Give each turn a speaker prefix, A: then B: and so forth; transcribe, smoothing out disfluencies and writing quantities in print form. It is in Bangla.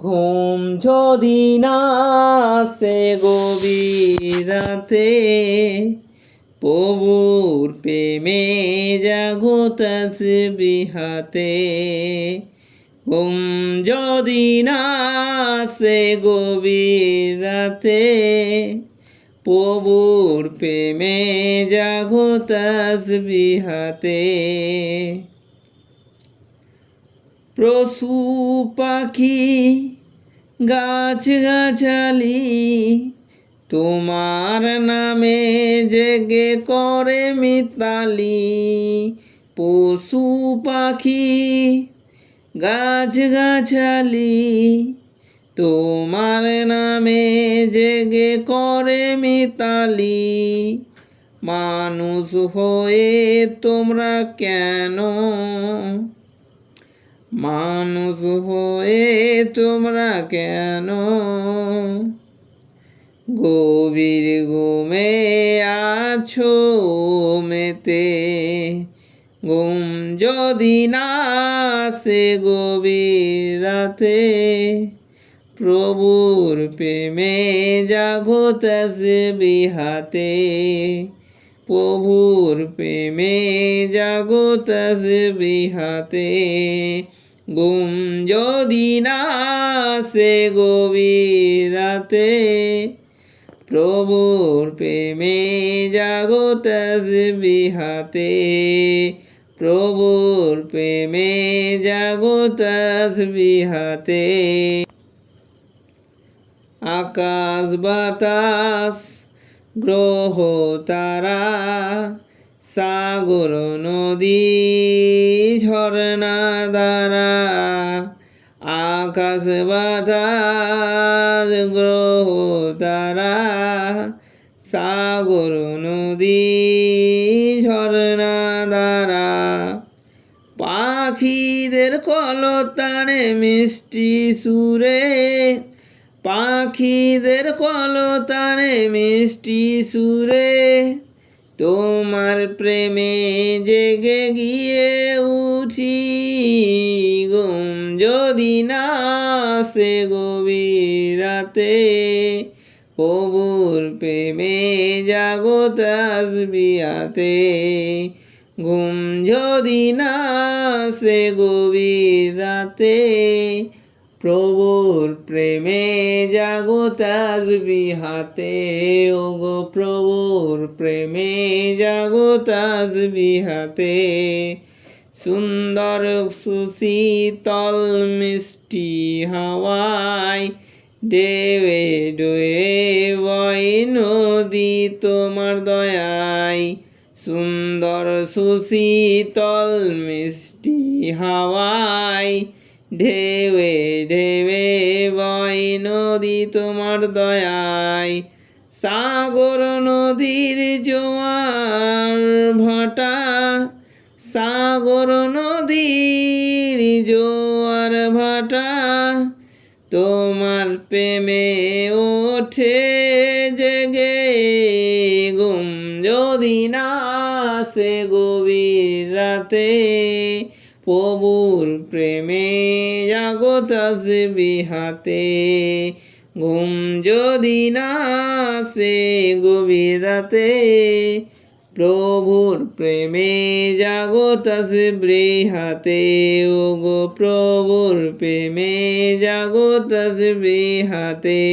A: ঘুম যদি না আসে গভীর রাতে, প্রভুর প্রেমে জাগো তাসবিহাতে। ঘুম যদি না আসে গভীর রাতে, প্রভুর প্রেমে জাগো তাসবিহাতে। পশু পাখি গাছগাছালি তোমার নামে জেগে করে মিতালি। পশু পাখি গাছগাছালি তোমার নামে জেগে করে মিতালি। মানুষ হয়ে তোমরা কেন, মানুষ হয়ে তোমরা কেন গভীর ঘুমে আছো মেতে। ঘুম যদি না আসে গভীর রাতে, প্রভুর প্রেমে জাগো তাসবিহাতে। প্রভুর প্রেমে জাগো তাসবিহাতে। ঘুম যদি না আসে গভীর রাতে, প্রভুর প্রেমে জাগো তাসবিহাতে। প্রভুর প্রেমে জাগো তাসবিহাতে। আকাশ বাতাস গ্রহ তারা, সাগর নদী ঝরনা দ্বারা। আকাশ বাতাস গ্রহ তারা, সাগর নদী ঝরনা দ্বারা। পাখিদের কলতানে মিষ্টি সুরে, পাখিদের কলতানে মিষ্টি সুরে, তোমার প্রেমে জেগে গিয়ে উঠি। ঘুম যদি না আসে গভীর রাতে, প্রভুর প্রেমে জাগো তাসবিহাতে। ঘুম যদি না আসে গভীর রাতে, প্রভুর প্রেমে জাগো তাসবিহাতে। ওগো প্রভুর প্রেমে জাগো তাসবিহাতে। সুন্দর সুশীতল মিষ্টি হাওয়ায় ঢেউয়ে ঢেউয়ে বয় নদী তোমার দয়ায়। সুন্দর সুশীতল মিষ্টি হাওয়ায় ঢেউয়ে ঢেউয়ে বয় নদী তোমার দয়ায়। সাগর নদীর জোয়ার ভাটা, সাগর নদীর জোয়ার ভাটা, তোমার প্রেমে ওঠে জেগে। ঘুম যদি না আসে গভীর রাতে, প্রভুর প্রেমে জাগো তাসবিহাতে। ঘুম যদি না আসে গভীর রাতে, প্রভুর প্রেমে জাগো তাসবিহাতে। ওগো প্রভুর প্রেমে জাগো তাসবিহাতে।